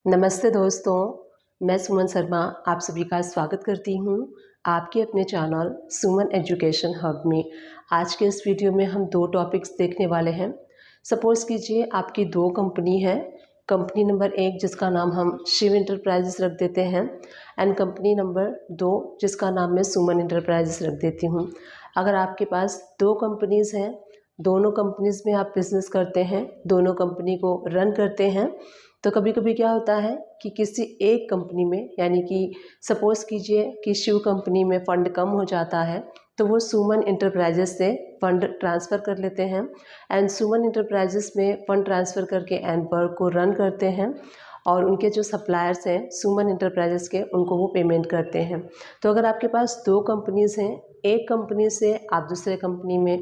नमस्ते दोस्तों, मैं सुमन शर्मा आप सभी का स्वागत करती हूँ आपके अपने चैनल सुमन एजुकेशन हब में। आज के इस वीडियो में हम दो टॉपिक्स देखने वाले हैं। सपोज़ कीजिए आपकी दो कंपनी है। कंपनी नंबर 1 जिसका नाम हम शिव इंटरप्राइजेस रख देते हैं एंड कंपनी नंबर 2 जिसका नाम मैं सुमन इंटरप्राइजेस रख देती हूँ। अगर आपके पास दो कंपनीज़ हैं, दोनों कंपनीज़ में आप बिज़नेस करते हैं, दोनों कंपनी को रन करते हैं, तो कभी कभी क्या होता है कि किसी एक कंपनी में, यानी कि सपोज़ कीजिए कि शिव कंपनी में फ़ंड कम हो जाता है तो वो सुमन इंटरप्राइजेस से फ़ंड ट्रांसफ़र कर लेते हैं एंड सुमन इंटरप्राइजेस में फ़ंड ट्रांसफ़र करके एंड वर्क को रन करते हैं और उनके जो सप्लायर्स हैं सुमन इंटरप्राइजेस के, उनको वो पेमेंट करते हैं। तो अगर आपके पास दो कंपनीज़ हैं, एक कंपनी से आप दूसरे कंपनी में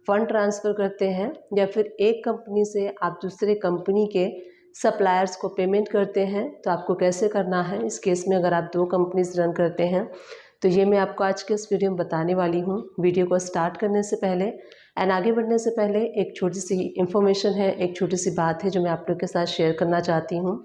फ़ंड ट्रांसफ़र करते हैं या फिर एक कंपनी से आप दूसरे कंपनी के सप्लायर्स को पेमेंट करते हैं, तो आपको कैसे करना है इस केस में अगर आप दो कंपनीज रन करते हैं, तो ये मैं आपको आज के इस वीडियो में बताने वाली हूँ। वीडियो को स्टार्ट करने से पहले एंड आगे बढ़ने से पहले एक छोटी सी इन्फॉर्मेशन है, एक छोटी सी बात है जो मैं आप लोग के साथ शेयर करना चाहती हूँ।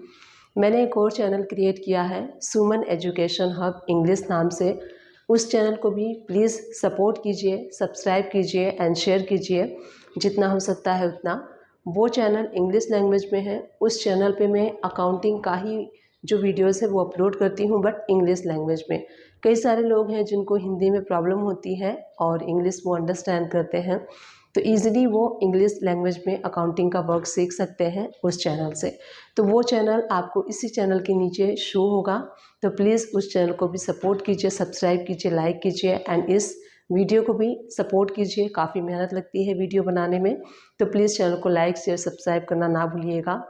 मैंने एक और चैनल क्रिएट किया है सुमन एजुकेशन हब इंग्लिश नाम से। उस चैनल को भी प्लीज़ सपोर्ट कीजिए, सब्सक्राइब कीजिए एंड शेयर कीजिए जितना हो सकता है उतना। वो चैनल इंग्लिश लैंग्वेज में है। उस चैनल पे मैं अकाउंटिंग का ही जो वीडियोस है वो अपलोड करती हूँ, बट इंग्लिश लैंग्वेज में। कई सारे लोग हैं जिनको हिंदी में प्रॉब्लम होती है और इंग्लिश वो अंडरस्टैंड करते हैं, तो ईज़िली वो इंग्लिश लैंग्वेज में अकाउंटिंग का वर्क सीख सकते हैं उस चैनल से। तो वो चैनल आपको इसी चैनल के नीचे शो होगा, तो प्लीज़ उस चैनल को भी सपोर्ट कीजिए, सब्सक्राइब कीजिए, लाइक कीजिए एंड इस वीडियो को भी सपोर्ट कीजिए। काफ़ी मेहनत लगती है वीडियो बनाने में, तो प्लीज़ चैनल को लाइक शेयर सब्सक्राइब करना ना भूलिएगा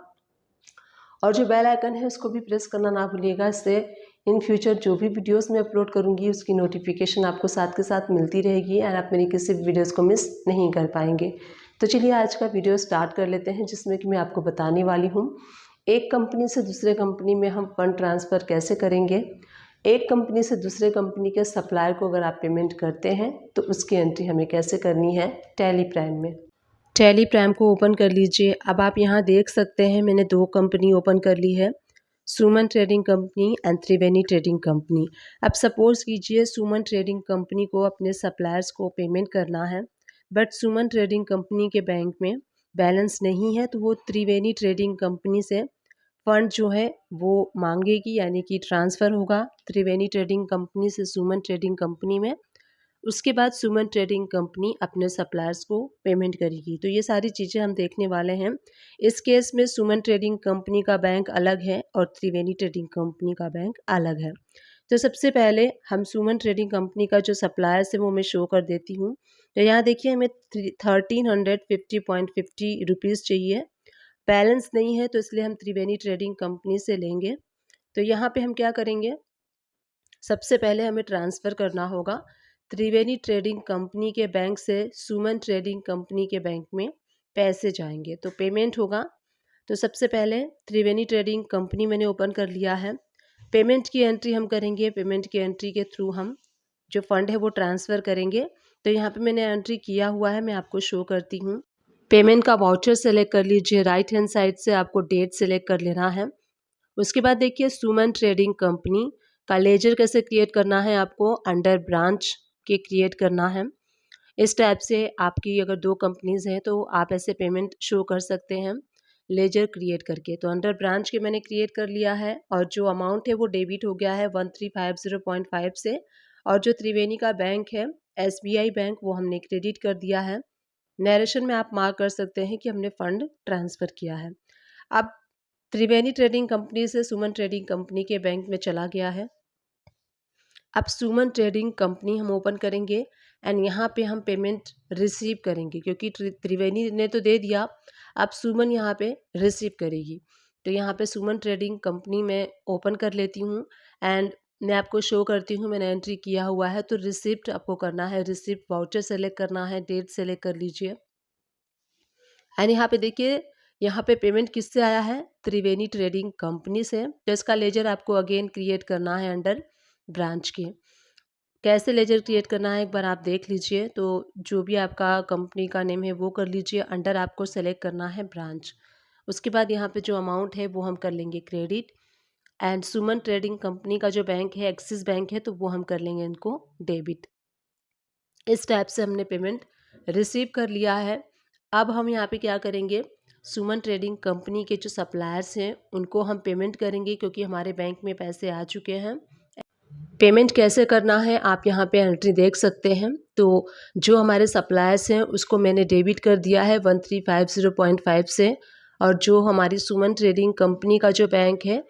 और जो बेल आइकन है उसको भी प्रेस करना ना भूलिएगा। इससे इन फ्यूचर जो भी वीडियोस मैं अपलोड करूँगी उसकी नोटिफिकेशन आपको साथ के साथ मिलती रहेगी एंड आप मेरी किसी भी वीडियोस को मिस नहीं कर पाएंगे। तो चलिए आज का वीडियो स्टार्ट कर लेते हैं, जिसमें कि मैं आपको बताने वाली हूँ एक कंपनी से दूसरे कंपनी में हम फंड ट्रांसफ़र कैसे करेंगे। एक कंपनी से दूसरे कंपनी के सप्लायर को अगर आप पेमेंट करते हैं तो उसकी एंट्री हमें कैसे करनी है टैली प्राइम में। टैली प्राइम को ओपन कर लीजिए। अब आप यहाँ देख सकते हैं मैंने दो कंपनी ओपन कर ली है, Suman trading company and Triveni trading company. अब सपोज कीजिए सुमन ट्रेडिंग कंपनी को अपने सप्लायर्स को पेमेंट करना है, बट सुमन ट्रेडिंग कंपनी के बैंक में बैलेंस नहीं है, तो वो त्रिवेणी ट्रेडिंग कंपनी से फंड जो है वो मांगेगी, यानी कि ट्रांसफ़र होगा त्रिवेणी ट्रेडिंग कंपनी से सुमन ट्रेडिंग कंपनी में। उसके बाद सुमन ट्रेडिंग कंपनी अपने सप्लायर्स को पेमेंट करेगी। तो ये सारी चीज़ें हम देखने वाले हैं। इस केस में सुमन ट्रेडिंग कंपनी का बैंक अलग है और त्रिवेणी ट्रेडिंग कंपनी का बैंक अलग है। तो सबसे पहले हम सुमन ट्रेडिंग कंपनी का जो सप्लायर्स है वो मैं शो कर देती हूँ। तो यहाँ देखिए हमें 1350.50 रुपीज़ चाहिए। बैलेंस नहीं है तो इसलिए हम त्रिवेणी ट्रेडिंग कंपनी से लेंगे। तो यहाँ पे हम क्या करेंगे, सबसे पहले हमें ट्रांसफ़र करना होगा त्रिवेणी ट्रेडिंग कंपनी के बैंक से सुमन ट्रेडिंग कंपनी के बैंक में पैसे जाएंगे, तो पेमेंट होगा। तो सबसे पहले त्रिवेणी ट्रेडिंग कंपनी मैंने ओपन कर लिया है। पेमेंट की एंट्री हम करेंगे, पेमेंट की एंट्री के थ्रू हम जो फंड है वो ट्रांसफ़र करेंगे। तो यहाँ पे मैंने एंट्री किया हुआ है, मैं आपको शो करती हूँ। पेमेंट का वाउचर सेलेक्ट कर लीजिए, राइट हैंड साइड से आपको डेट सेलेक्ट कर लेना है। उसके बाद देखिए सुमन ट्रेडिंग कंपनी का लेजर कैसे क्रिएट करना है, आपको अंडर ब्रांच के क्रिएट करना है। इस टाइप से आपकी अगर दो कंपनीज़ हैं तो आप ऐसे पेमेंट शो कर सकते हैं लेजर क्रिएट करके। तो अंडर ब्रांच के मैंने क्रिएट कर लिया है और जो अमाउंट है वो डेबिट हो गया है 1350.5 से, और जो त्रिवेणी का बैंक है SBI बैंक, वो हमने क्रेडिट कर दिया है। नरेशन में आप मार्क कर सकते हैं कि हमने फ़ंड ट्रांसफ़र किया है। अब त्रिवेणी ट्रेडिंग कंपनी से सुमन ट्रेडिंग कंपनी के बैंक में चला गया है। अब सुमन ट्रेडिंग कंपनी हम ओपन करेंगे एंड यहाँ पे हम पेमेंट रिसीव करेंगे, क्योंकि त्रिवेणी ने तो दे दिया, अब सुमन यहाँ पे रिसीव करेगी। तो यहाँ पे सुमन ट्रेडिंग कंपनी में ओपन कर लेती हूँ एंड मैं आपको शो करती हूँ मैंने एंट्री किया हुआ है। तो रिसिप्ट आपको करना है, रिसिप्ट वाउचर सेलेक्ट करना है, डेट सेलेक्ट कर लीजिए एंड यहाँ पे देखिए यहाँ पे पेमेंट किससे आया है, त्रिवेणी ट्रेडिंग कंपनी से। तो इसका लेजर आपको अगेन क्रिएट करना है अंडर ब्रांच के। कैसे लेजर क्रिएट करना है एक बार आप देख लीजिए। तो जो भी आपका कंपनी का नेम है वो कर लीजिए, अंडर आपको सेलेक्ट करना है ब्रांच। उसके बाद यहाँ पे जो अमाउंट है वो हम कर लेंगे credit and Suman trading company का जो बैंक है एक्सिस बैंक है, तो वो हम कर लेंगे इनको डेबिट। इस टाइप से हमने पेमेंट रिसीव कर लिया है। अब हम यहाँ पे क्या करेंगे, सुमन ट्रेडिंग कंपनी के जो सप्लायर्स हैं उनको हम पेमेंट करेंगे, क्योंकि हमारे बैंक में पैसे आ चुके हैं। पेमेंट कैसे करना है आप यहाँ पे एंट्री देख सकते हैं। तो जो हमारे सप्लायर्स हैं उसको मैंने डेबिट कर दिया है 1350.5 से, और जो हमारी सुमन ट्रेडिंग कंपनी का जो बैंक है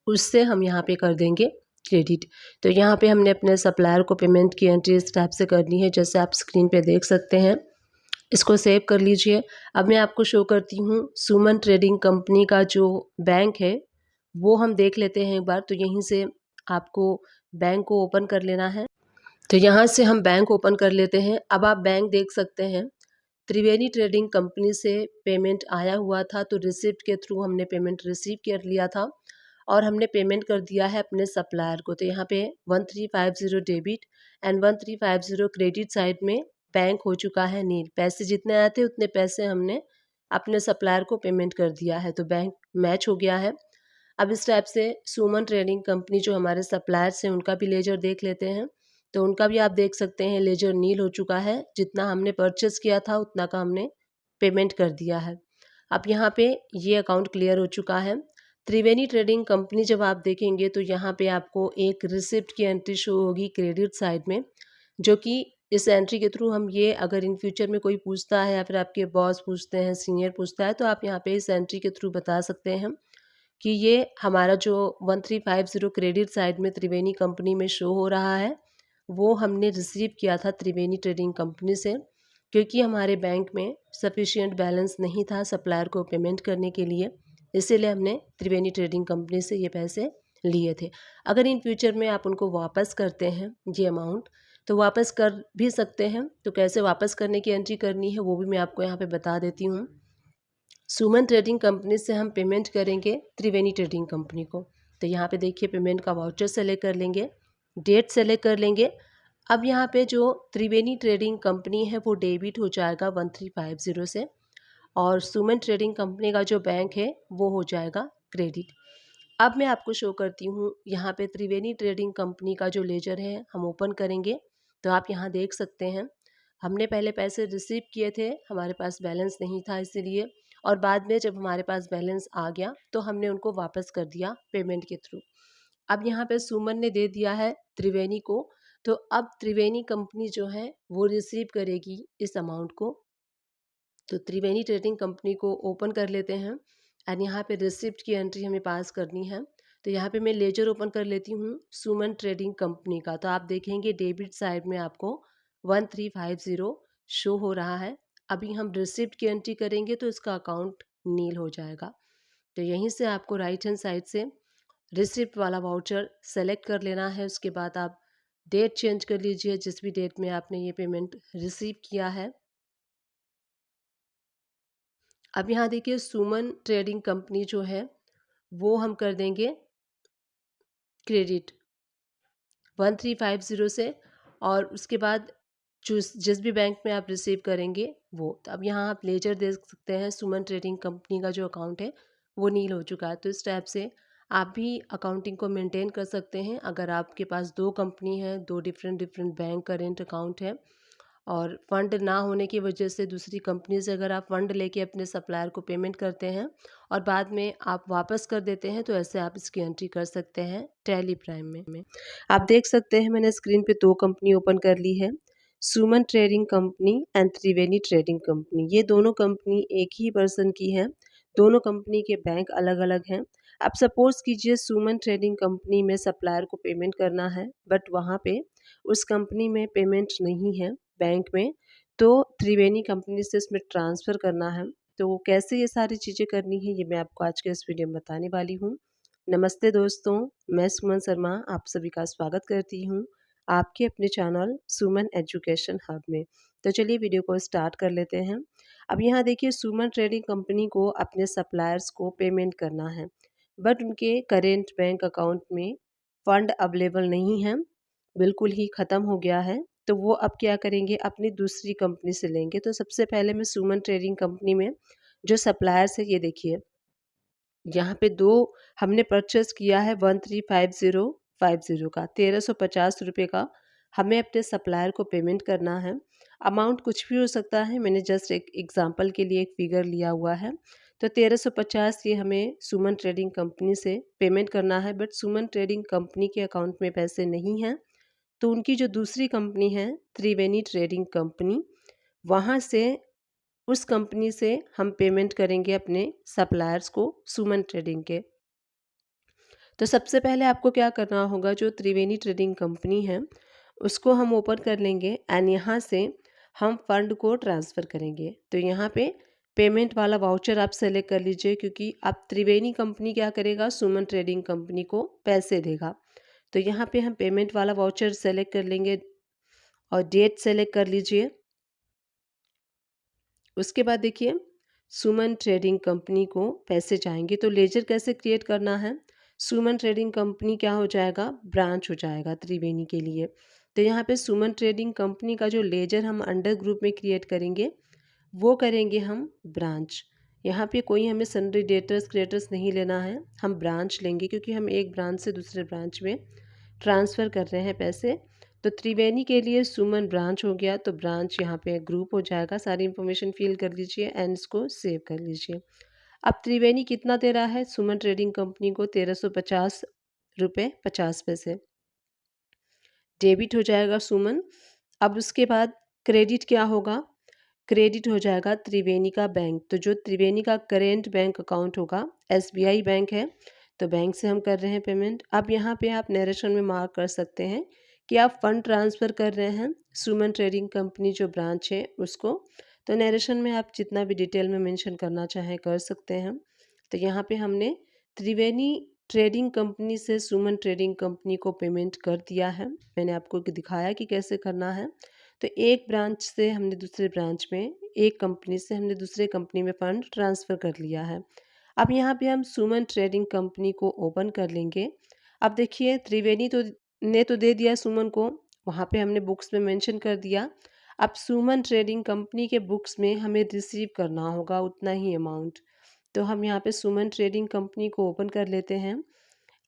उससे हम यहाँ पे कर देंगे क्रेडिट। तो यहाँ पे हमने अपने सप्लायर को पेमेंट की एंट्री इस टाइप से करनी है, जैसे आप स्क्रीन पे देख सकते हैं। इसको सेव कर लीजिए। अब मैं आपको शो करती हूँ सुमन ट्रेडिंग कंपनी का जो बैंक है वो हम देख लेते हैं एक बार। तो यहीं से आपको बैंक को ओपन कर लेना है। तो यहाँ से हम बैंक ओपन कर लेते हैं। अब आप बैंक देख सकते हैं, त्रिवेणी ट्रेडिंग कंपनी से पेमेंट आया हुआ था, तो रिसिप्ट के थ्रू हमने पेमेंट रिसीव कर लिया था और हमने पेमेंट कर दिया है अपने सप्लायर को। तो यहाँ पे 1350 डेबिट एंड 1350 क्रेडिट साइड में बैंक हो चुका है नील। पैसे जितने आए थे उतने पैसे हमने अपने सप्लायर को पेमेंट कर दिया है, तो बैंक मैच हो गया है। अब इस टाइप से सुमन ट्रेडिंग कंपनी जो हमारे सप्लायर्स हैं उनका भी लेजर देख लेते हैं। तो उनका भी आप देख सकते हैं लेजर नील हो चुका है, जितना हमने परचेस किया था उतना का हमने पेमेंट कर दिया है। अब यहाँ पे ये अकाउंट क्लियर हो चुका है। त्रिवेणी ट्रेडिंग कंपनी जब आप देखेंगे तो यहाँ पे आपको एक रिसिप्ट की एंट्री शो होगी क्रेडिट साइड में, जो कि इस एंट्री के थ्रू हम ये अगर इन फ्यूचर में कोई पूछता है या फिर आपके बॉस पूछते हैं, सीनियर पूछता है, तो आप यहाँ पे इस एंट्री के थ्रू बता सकते हैं कि ये हमारा जो 1350 क्रेडिट साइड में त्रिवेणी कंपनी में शो हो रहा है वो हमने रिसीव किया था त्रिवेणी ट्रेडिंग कंपनी से, क्योंकि हमारे बैंक में सफिशिएंट बैलेंस नहीं था सप्लायर को पेमेंट करने के लिए, इसीलिए हमने त्रिवेणी ट्रेडिंग कंपनी से ये पैसे लिए थे। अगर इन फ्यूचर में आप उनको वापस करते हैं ये अमाउंट, तो वापस कर भी सकते हैं। तो कैसे वापस करने की एंट्री करनी है वो भी मैं आपको यहाँ पे बता देती हूँ। सुमन ट्रेडिंग कंपनी से हम पेमेंट करेंगे त्रिवेणी ट्रेडिंग कंपनी को। तो यहाँ पे देखिए पेमेंट का वाउचर सेलेक्ट कर लेंगे, डेट सेलेक्ट कर लेंगे। अब यहाँ पे जो त्रिवेणी ट्रेडिंग कंपनी है वो डेबिट हो जाएगा 1350 से, और सुमन ट्रेडिंग कंपनी का जो बैंक है वो हो जाएगा क्रेडिट। अब मैं आपको शो करती हूँ यहाँ पे त्रिवेणी ट्रेडिंग कंपनी का जो लेजर है हम ओपन करेंगे। तो आप यहाँ देख सकते हैं हमने पहले पैसे रिसीव किए थे, हमारे पास बैलेंस नहीं था इसीलिए, और बाद में जब हमारे पास बैलेंस आ गया तो हमने उनको वापस कर दिया पेमेंट के थ्रू। अब यहाँ पे सुमन ने दे दिया है त्रिवेणी को, तो अब त्रिवेणी कंपनी जो है वो रिसीव करेगी इस अमाउंट को। तो त्रिवेणी ट्रेडिंग कंपनी को ओपन कर लेते हैं एंड यहाँ पे रिसिप्ट की एंट्री हमें पास करनी है। तो यहाँ पे मैं लेजर ओपन कर लेती हूँ सुमन ट्रेडिंग कंपनी का। तो आप देखेंगे डेबिट साइड में आपको 1350 शो हो रहा है। अभी हम रिसिप्ट की एंट्री करेंगे तो इसका अकाउंट नील हो जाएगा। तो यहीं से आपको राइट हैंड साइड से रिसिप्ट वाला वाउचर सेलेक्ट कर लेना है। उसके बाद आप डेट चेंज कर लीजिए जिस भी डेट में आपने ये पेमेंट रिसीव किया है। अब यहाँ देखिए सुमन ट्रेडिंग कंपनी जो है वो हम कर देंगे क्रेडिट 1350 से, और उसके बाद जिस भी बैंक में आप रिसीव करेंगे वो। तो अब यहाँ आप लेजर देख सकते हैं सुमन ट्रेडिंग कंपनी का जो अकाउंट है वो नील हो चुका है। तो इस टाइप से आप भी अकाउंटिंग को मेंटेन कर सकते हैं। अगर आपके पास दो कंपनी है, दो different different bank current account है, और फंड ना होने की वजह से दूसरी कंपनी से अगर आप फंड लेके अपने सप्लायर को पेमेंट करते हैं और बाद में आप वापस कर देते हैं, तो ऐसे आप इसकी एंट्री कर सकते हैं टैली प्राइम में। आप देख सकते हैं मैंने स्क्रीन पे दो कंपनी ओपन कर ली है, Suman trading company and Triveni trading company. ये दोनों कंपनी एक ही पर्सन की है, दोनों कंपनी के बैंक अलग अलग हैं। आप सपोज कीजिए सुमन ट्रेडिंग कंपनी में सप्लायर को पेमेंट करना है, बट वहाँ पे उस कंपनी में पेमेंट नहीं है बैंक में, तो त्रिवेणी कंपनी से इसमें ट्रांसफ़र करना है। तो कैसे ये सारी चीज़ें करनी है ये मैं आपको आज के इस वीडियो में बताने वाली हूँ। नमस्ते दोस्तों, मैं सुमन शर्मा आप सभी का स्वागत करती हूँ आपके अपने चैनल सुमन एजुकेशन हब में। तो चलिए वीडियो को स्टार्ट कर लेते हैं। अब यहाँ देखिए सुमन ट्रेडिंग कंपनी को अपने सप्लायर्स को पेमेंट करना है, बट उनके करेंट बैंक अकाउंट में फ़ंड अवेलेबल नहीं है, बिल्कुल ही ख़त्म हो गया है। तो वो अब क्या करेंगे, अपनी दूसरी कंपनी से लेंगे। तो सबसे पहले मैं सुमन ट्रेडिंग कंपनी में जो सप्लायर्स है ये देखिए, यहाँ पे दो हमने परचेस किया है 135050 का 1350 रुपये का हमें अपने सप्लायर को पेमेंट करना है। अमाउंट कुछ भी हो सकता है, मैंने जस्ट एक एग्जांपल के लिए एक फ़िगर लिया हुआ है। तो 1350 ये हमें सुमन ट्रेडिंग कंपनी से पेमेंट करना है, बट सुमन ट्रेडिंग कंपनी के अकाउंट में पैसे नहीं हैं। तो उनकी जो दूसरी कंपनी है त्रिवेणी ट्रेडिंग कंपनी, वहाँ से उस कंपनी से हम पेमेंट करेंगे अपने सप्लायर्स को सुमन ट्रेडिंग के। तो सबसे पहले आपको क्या करना होगा, जो त्रिवेणी ट्रेडिंग कंपनी है उसको हम ओपन कर लेंगे एंड यहाँ से हम फंड को ट्रांसफ़र करेंगे। तो यहाँ पे पेमेंट वाला वाउचर आप सेलेक्ट कर लीजिए, क्योंकि आप त्रिवेणी कंपनी क्या करेगा, सुमन ट्रेडिंग कंपनी को पैसे देगा। तो यहाँ पे हम पेमेंट वाला वाउचर सेलेक्ट कर लेंगे और डेट सेलेक्ट कर लीजिए। उसके बाद देखिए सुमन ट्रेडिंग कंपनी को पैसे जाएंगे। तो लेजर कैसे क्रिएट करना है, सुमन ट्रेडिंग कंपनी क्या हो जाएगा, ब्रांच हो जाएगा त्रिवेणी के लिए। तो यहाँ पे सुमन ट्रेडिंग कंपनी का जो लेजर हम अंडर ग्रुप में क्रिएट करेंगे वो करेंगे हम ब्रांच। यहाँ पे कोई हमें सन्ड्री डेटर्स क्रेडिटर्स नहीं लेना है, हम ब्रांच लेंगे, क्योंकि हम एक ब्रांच से दूसरे ब्रांच में ट्रांसफ़र कर रहे हैं पैसे। तो त्रिवेणी के लिए सुमन ब्रांच हो गया, तो ब्रांच यहाँ पे ग्रुप हो जाएगा। सारी इन्फॉर्मेशन फिल कर लीजिए एंड इसको सेव कर लीजिए। अब त्रिवेणी कितना दे रहा है सुमन ट्रेडिंग कंपनी को, 1350 रुपये 50 पैसे डेबिट हो जाएगा सुमन। अब उसके बाद क्रेडिट क्या होगा, क्रेडिट हो जाएगा त्रिवेणी का बैंक। तो जो त्रिवेणी का करेंट बैंक अकाउंट होगा, एसबीआई बैंक है, तो बैंक से हम कर रहे हैं पेमेंट। अब यहाँ पे आप नरेशन में मार्क कर सकते हैं कि आप फंड ट्रांसफ़र कर रहे हैं सुमन ट्रेडिंग कंपनी जो ब्रांच है उसको। तो नरेशन में आप जितना भी डिटेल में मेंशन करना चाहें कर सकते हैं। तो यहाँ पे हमने त्रिवेणी ट्रेडिंग कंपनी से सुमन ट्रेडिंग कंपनी को पेमेंट कर दिया है। मैंने आपको दिखाया कि कैसे करना है। तो एक ब्रांच से हमने दूसरे ब्रांच में, एक कंपनी से हमने दूसरे कंपनी में फ़ंड ट्रांसफ़र कर लिया है। अब यहाँ पे हम सुमन ट्रेडिंग कंपनी को ओपन कर लेंगे। अब देखिए त्रिवेणी तो दे दिया सुमन को, वहाँ पे हमने बुक्स में मेंशन कर दिया। अब सुमन ट्रेडिंग कंपनी के बुक्स में हमें रिसीव करना होगा उतना ही अमाउंट। तो हम यहाँ पे सुमन ट्रेडिंग कंपनी को ओपन कर लेते हैं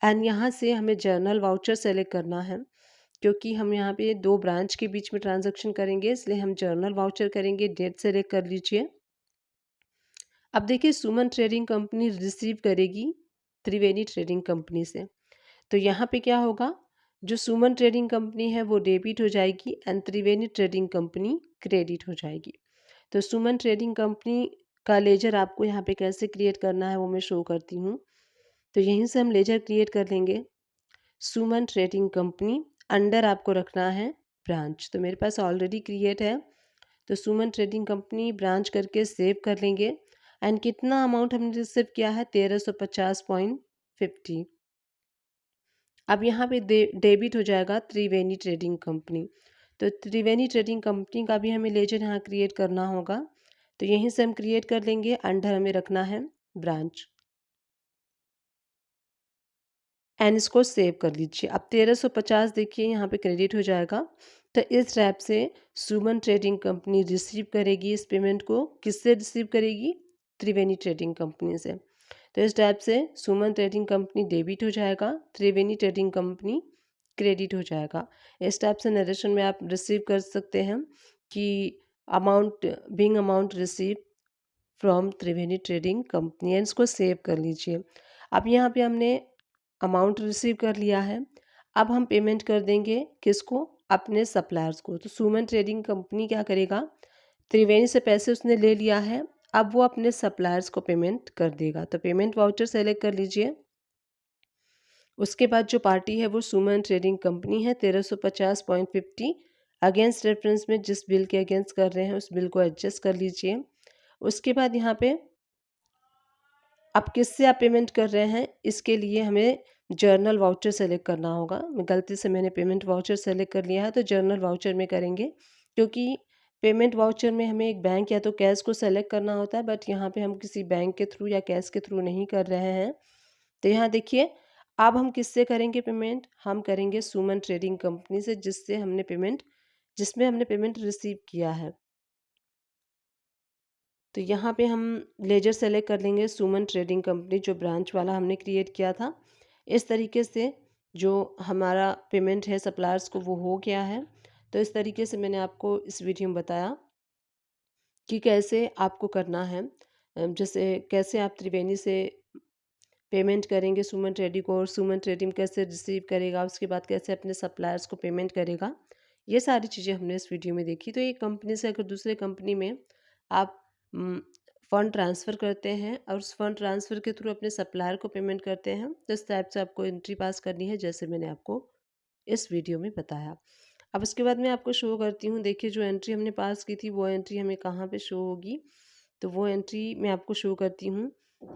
एंड यहाँ से हमें जर्नल वाउचर सेलेक्ट करना है, क्योंकि हम यहाँ पे दो ब्रांच के बीच में ट्रांजैक्शन करेंगे, इसलिए हम जर्नल वाउचर करेंगे। डेट सेलेक्ट कर लीजिए। अब देखिए सुमन ट्रेडिंग कंपनी रिसीव करेगी त्रिवेणी ट्रेडिंग कंपनी से। तो यहाँ पे क्या होगा, जो सुमन ट्रेडिंग कंपनी है वो डेबिट हो जाएगी and Triveni trading company credit हो जाएगी। तो सुमन ट्रेडिंग कंपनी का लेजर आपको यहाँ पे कैसे क्रिएट करना है वो मैं शो करती हूँ। तो यहीं से हम लेजर क्रिएट कर लेंगे। सुमन ट्रेडिंग कंपनी अंडर आपको रखना है ब्रांच। तो मेरे पास ऑलरेडी क्रिएट है, तो सुमन ट्रेडिंग कंपनी ब्रांच करके सेव कर लेंगे। एंड कितना अमाउंट हमने रिसीव किया है, 1350.50। अब यहाँ पे डेबिट हो जाएगा त्रिवेणी ट्रेडिंग कंपनी। तो त्रिवेणी ट्रेडिंग कंपनी का भी हमें लेजर यहाँ क्रिएट करना होगा। तो यहीं से हम क्रिएट कर लेंगे, अंडर हमें रखना है ब्रांच एंड इसको सेव कर लीजिए। अब 1350 देखिए यहाँ पे क्रेडिट हो जाएगा। तो इस टाइप से सुमन ट्रेडिंग कंपनी रिसीव करेगी इस पेमेंट को। किससे रिसीव करेगी, त्रिवेणी ट्रेडिंग कंपनी से। तो इस टाइप से सुमन ट्रेडिंग कंपनी डेबिट हो जाएगा, त्रिवेणी ट्रेडिंग कंपनी क्रेडिट हो जाएगा। इस टाइप से नरेशन में आप रिसीव कर सकते हैं कि amount receive from Triveni trading company, and इसको सेव कर लीजिए। अब यहाँ पे हमने अमाउंट रिसीव कर लिया है। अब हम पेमेंट कर देंगे किसको, अपने सप्लायर्स को। तो सुमन ट्रेडिंग कंपनी क्या करेगा, त्रिवेणी से पैसे उसने ले लिया है, अब वो अपने सप्लायर्स को पेमेंट कर देगा। तो पेमेंट वाउचर सेलेक्ट कर लीजिए। उसके बाद जो पार्टी है वो सुमन ट्रेडिंग कंपनी है। 1350.50 अगेंस्ट रेफरेंस में जिस बिल के अगेंस्ट कर रहे हैं उस बिल को एडजस्ट कर लीजिए। उसके बाद यहाँ पे अब किससे आप पेमेंट कर रहे हैं, इसके लिए हमें जर्नल वाउचर सेलेक्ट करना होगा। गलती से मैंने पेमेंट वाउचर सेलेक्ट कर लिया है, तो जर्नल वाउचर में करेंगे, क्योंकि पेमेंट वाउचर में हमें एक बैंक या तो कैश को सेलेक्ट करना होता है, बट यहाँ पे हम किसी बैंक के थ्रू या कैश के थ्रू नहीं कर रहे हैं। तो यहाँ देखिए अब हम किससे करेंगे पेमेंट, हम करेंगे सुमन ट्रेडिंग कंपनी से, जिसमें हमने पेमेंट रिसीव किया है। तो यहाँ पे हम लेजर सेलेक्ट कर लेंगे सुमन ट्रेडिंग कंपनी, जो ब्रांच वाला हमने क्रिएट किया था। इस तरीके से जो हमारा पेमेंट है सप्लायर्स को वो हो गया है। तो इस तरीके से मैंने आपको इस वीडियो में बताया कि कैसे आपको करना है। जैसे कैसे आप त्रिवेणी से पेमेंट करेंगे सुमन ट्रेडिंग को, और सुमन ट्रेडिंग कैसे रिसीव करेगा, उसके बाद कैसे अपने सप्लायर्स को पेमेंट करेगा। ये सारी चीज़ें हमने इस वीडियो में देखी। तो एक कंपनी से अगर दूसरे कंपनी में आप फ़ंड ट्रांसफ़र करते हैं और उस फ़ंड ट्रांसफ़र के थ्रू अपने सप्लायर को पेमेंट करते हैं, तो इस टाइप से आपको एंट्री पास करनी है, जैसे मैंने आपको इस वीडियो में बताया। अब उसके बाद मैं आपको शो करती हूँ। देखिए जो एंट्री हमने पास की थी वो एंट्री हमें कहाँ पे शो होगी, तो वो एंट्री मैं आपको शो करती हूँ।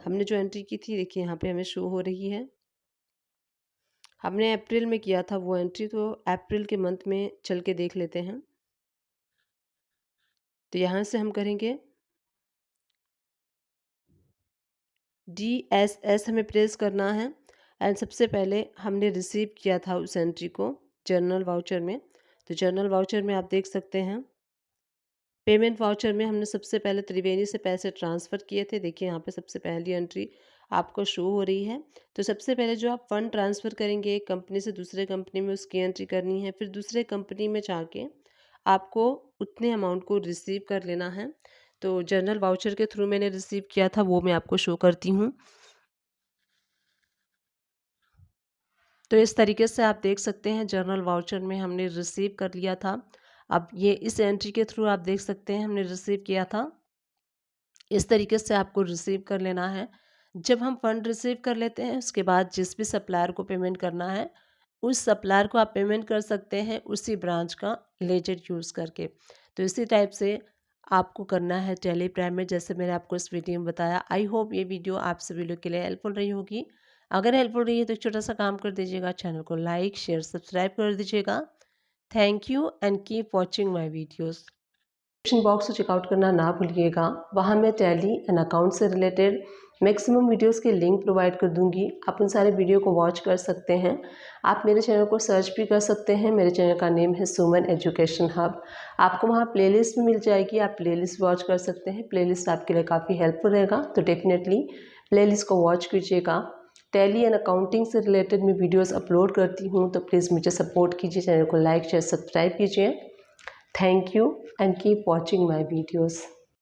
हमने जो एंट्री की थी देखिए यहाँ पे हमें शो हो रही है। हमने अप्रैल में किया था वो एंट्री, तो अप्रैल के मंथ में चल के देख लेते हैं। तो यहाँ से हम करेंगे DSS, हमें प्रेस करना है। एंड सबसे पहले हमने रिसीव किया था उस एंट्री को जर्नल वाउचर में। तो जर्नल वाउचर में आप देख सकते हैं पेमेंट वाउचर में हमने सबसे पहले त्रिवेणी से पैसे ट्रांसफ़र किए थे। देखिए यहाँ पे सबसे पहली एंट्री आपको शो हो रही है। तो सबसे पहले जो आप फ़ंड ट्रांसफ़र करेंगे एक कंपनी से दूसरे कंपनी में, उसकी एंट्री करनी है। फिर दूसरे कंपनी में जाके आपको उतने अमाउंट को रिसीव कर लेना है। तो जर्नल वाउचर के थ्रू मैंने रिसीव किया था, वो मैं आपको शो करती हूँ। तो इस तरीके से आप देख सकते हैं जर्नल वाउचर में हमने रिसीव कर लिया था। अब ये इस एंट्री के थ्रू आप देख सकते हैं हमने रिसीव किया था। इस तरीके से आपको रिसीव कर लेना है। जब हम फंड रिसीव कर लेते हैं उसके बाद जिस भी सप्लायर को पेमेंट करना है, उस सप्लायर को आप पेमेंट कर सकते हैं उसी ब्रांच का लेजर यूज़ करके। तो इसी टाइप से आपको करना है टैली प्राइम में, जैसे मैंने आपको इस वीडियो में बताया। आई होप ये वीडियो आप सभी लोग के लिए हेल्पफुल रही होगी। अगर हेल्पफुल रही है तो एक छोटा सा काम कर दीजिएगा, चैनल को लाइक शेयर सब्सक्राइब कर दीजिएगा। Thank you and keep watching my videos. Description box को चेकआउट करना ना भूलिएगा। वहाँ मैं टैली एंड अकाउंट से रिलेटेड मैक्सिमम वीडियोस के लिंक प्रोवाइड कर दूंगी। आप उन सारे वीडियो को वॉच कर सकते हैं। आप मेरे चैनल को सर्च भी कर सकते हैं। मेरे चैनल का नेम है सुमन एजुकेशन हब। आपको वहाँ प्लेलिस्ट भी मिल जाएगी, आप प्लेलिस्ट वॉच कर सकते हैं। प्लेलिस्ट आपके लिए काफ़ी हेल्पफुल रहेगा, तो डेफिनेटली प्लेलिस्ट को वॉच कीजिएगा। टैली एंड अकाउंटिंग से रिलेटेड मैं वीडियोज़ अपलोड करती हूँ, तो प्लीज़ मुझे सपोर्ट कीजिए। चैनल को लाइक शेयर सब्सक्राइब कीजिए। Thank you and keep watching my videos.